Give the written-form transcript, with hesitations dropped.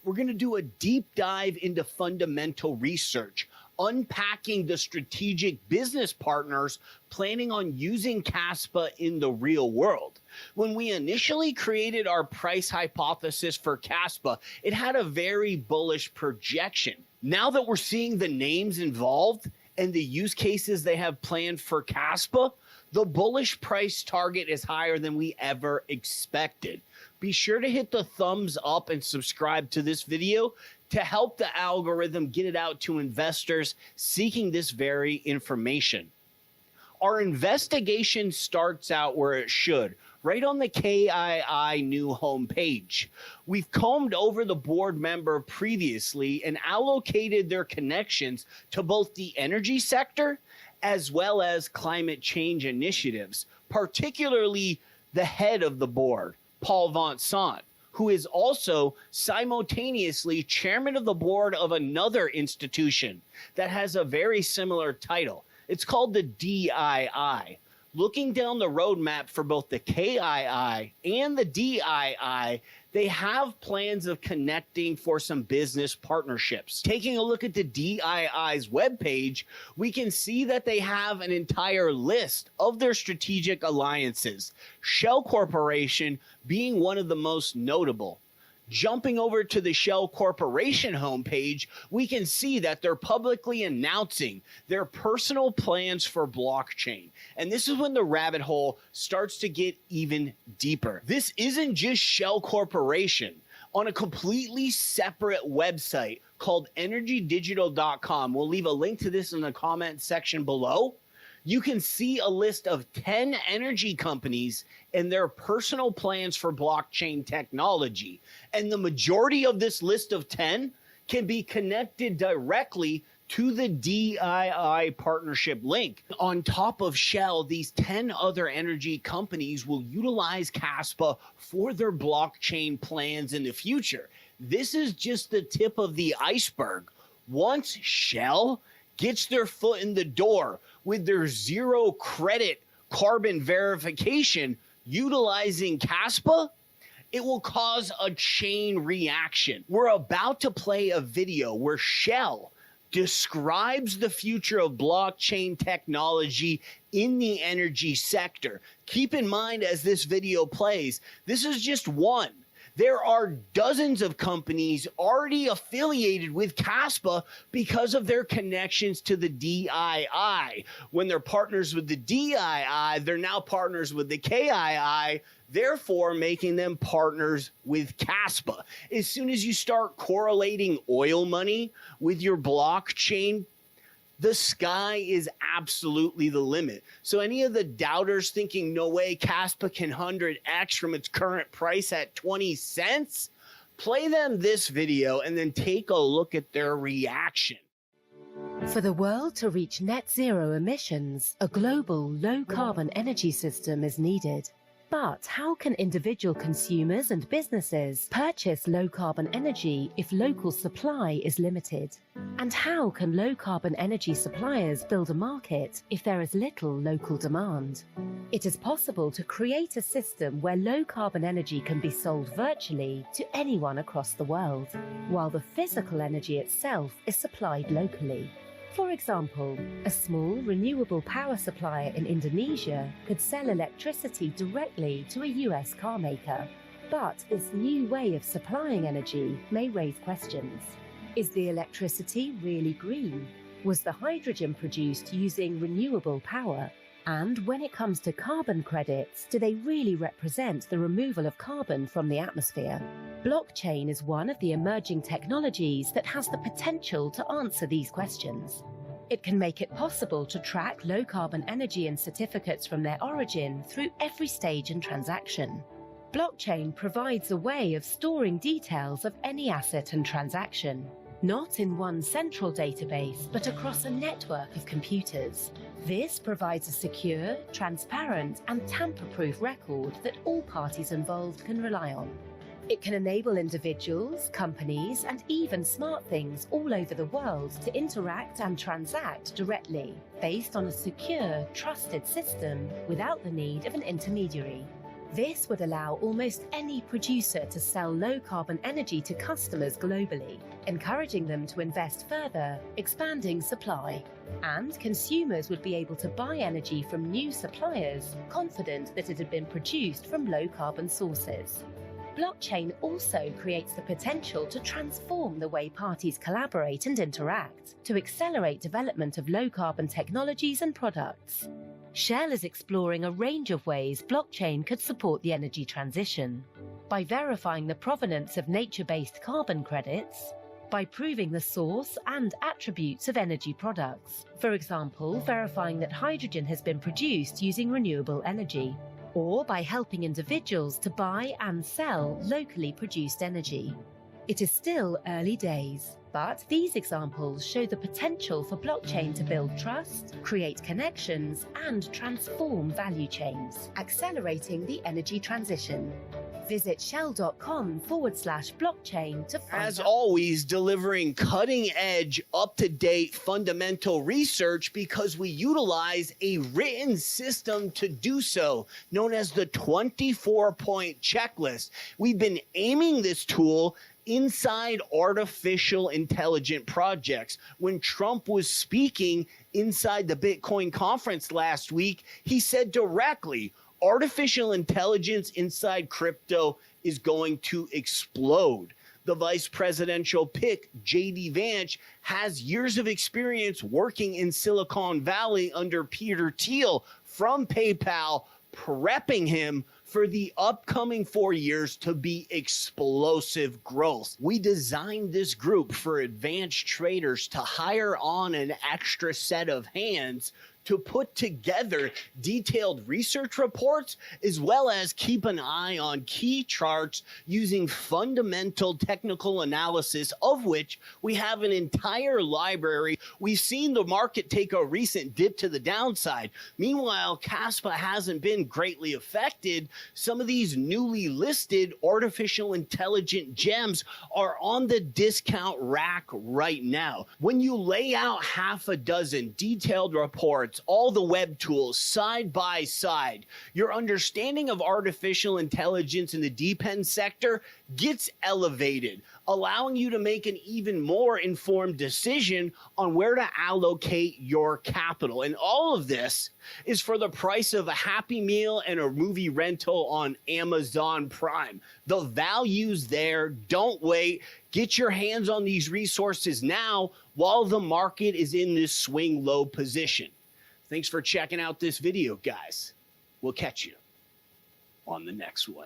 we're going to do a deep dive into fundamental research, unpacking the strategic business partners planning on using Kaspa in the real world. When we initially created our price hypothesis for Kaspa, it had a very bullish projection. Now that we're seeing the names involved and the use cases they have planned for Kaspa, the bullish price target is higher than we ever expected. Be sure to hit the thumbs up and subscribe to this video to help the algorithm get it out to investors seeking this very information. Our investigation starts out where it should, right on the KII new homepage. We've combed over the board member previously and allocated their connections to both the energy sector as well as climate change initiatives, particularly the head of the board, Paul Vincent, who is also simultaneously chairman of the board of another institution that has a very similar title. It's called the DII. Looking down the roadmap for both the KII and the DII, they have plans of connecting for some business partnerships. Taking a look at the DII's webpage, we can see that they have an entire list of their strategic alliances, Shell Corporation being one of the most notable. Jumping over to the Shell Corporation homepage, we can see that they're publicly announcing their personal plans for blockchain. And this is when the rabbit hole starts to get even deeper. This isn't just Shell Corporation. On a completely separate website called energydigital.com, we'll leave a link to this in the comment section below. You can see a list of 10 energy companies and their personal plans for blockchain technology. And the majority of this list of 10 can be connected directly to the DII partnership link. On top of Shell, these 10 other energy companies will utilize Kaspa for their blockchain plans in the future. This is just the tip of the iceberg. Once Shell gets their foot in the door with their zero credit carbon verification utilizing Kaspa, it will cause a chain reaction. We're about to play a video where Shell describes the future of blockchain technology in the energy sector. Keep in mind as this video plays, this is just one. There are dozens of companies already affiliated with Kaspa because of their connections to the DII. When they're partners with the DII, they're now partners with the KII, therefore making them partners with Kaspa. As soon as you start correlating oil money with your blockchain, the sky is absolutely the limit. So any of the doubters thinking no way Kaspa can 100x from its current price at 20 cents, play them this video and then take a look at their reaction. For the world to reach net zero emissions, a global low-carbon energy system is needed. But how can individual consumers and businesses purchase low-carbon energy if local supply is limited? And how can low-carbon energy suppliers build a market if there is little local demand? It is possible to create a system where low-carbon energy can be sold virtually to anyone across the world, while the physical energy itself is supplied locally. For example, a small renewable power supplier in Indonesia could sell electricity directly to a US car maker. But this new way of supplying energy may raise questions. Is the electricity really green? Was the hydrogen produced using renewable power? And when it comes to carbon credits, do they really represent the removal of carbon from the atmosphere? Blockchain is one of the emerging technologies that has the potential to answer these questions. It can make it possible to track low-carbon energy and certificates from their origin through every stage and transaction. Blockchain provides a way of storing details of any asset and transaction, not in one central database, but across a network of computers. This provides a secure, transparent, and tamper-proof record that all parties involved can rely on. It can enable individuals, companies, and even smart things all over the world to interact and transact directly, based on a secure, trusted system without the need of an intermediary. This would allow almost any producer to sell low-carbon energy to customers globally, encouraging them to invest further, expanding supply. And consumers would be able to buy energy from new suppliers, confident that it had been produced from low-carbon sources. Blockchain also creates the potential to transform the way parties collaborate and interact, to accelerate development of low-carbon technologies and products. Shell is exploring a range of ways blockchain could support the energy transition. By verifying the provenance of nature-based carbon credits, by proving the source and attributes of energy products, for example, verifying that hydrogen has been produced using renewable energy, or by helping individuals to buy and sell locally produced energy. It is still early days, but these examples show the potential for blockchain to build trust, create connections, and transform value chains, accelerating the energy transition. Visit shell.com/blockchain to find As out. always, delivering cutting-edge, up-to-date fundamental research because we utilize a written system to do so, known as the 24-point checklist. We've been aiming this tool inside artificial intelligence projects. When Trump was speaking inside the Bitcoin conference last week, he said directly, artificial intelligence inside crypto is going to explode. The vice presidential pick, J.D. Vance, has years of experience working in Silicon Valley under Peter Thiel from PayPal, prepping him for the upcoming 4 years to be explosive growth. We designed this group for advanced traders to hire on an extra set of hands to put together detailed research reports, as well as keep an eye on key charts using fundamental technical analysis, of which we have an entire library. We've seen the market take a recent dip to the downside. Meanwhile, Kaspa hasn't been greatly affected. Some of these newly listed artificial intelligent gems are on the discount rack right now. When you lay out half a dozen detailed reports, all the web tools side by side, your understanding of artificial intelligence in the deep end sector gets elevated, allowing you to make an even more informed decision on where to allocate your capital. And all of this is for the price of a Happy Meal and a movie rental on Amazon Prime. The value's there. Don't wait. Get your hands on these resources now while the market is in this swing low position. Thanks for checking out this video, guys. We'll catch you on the next one.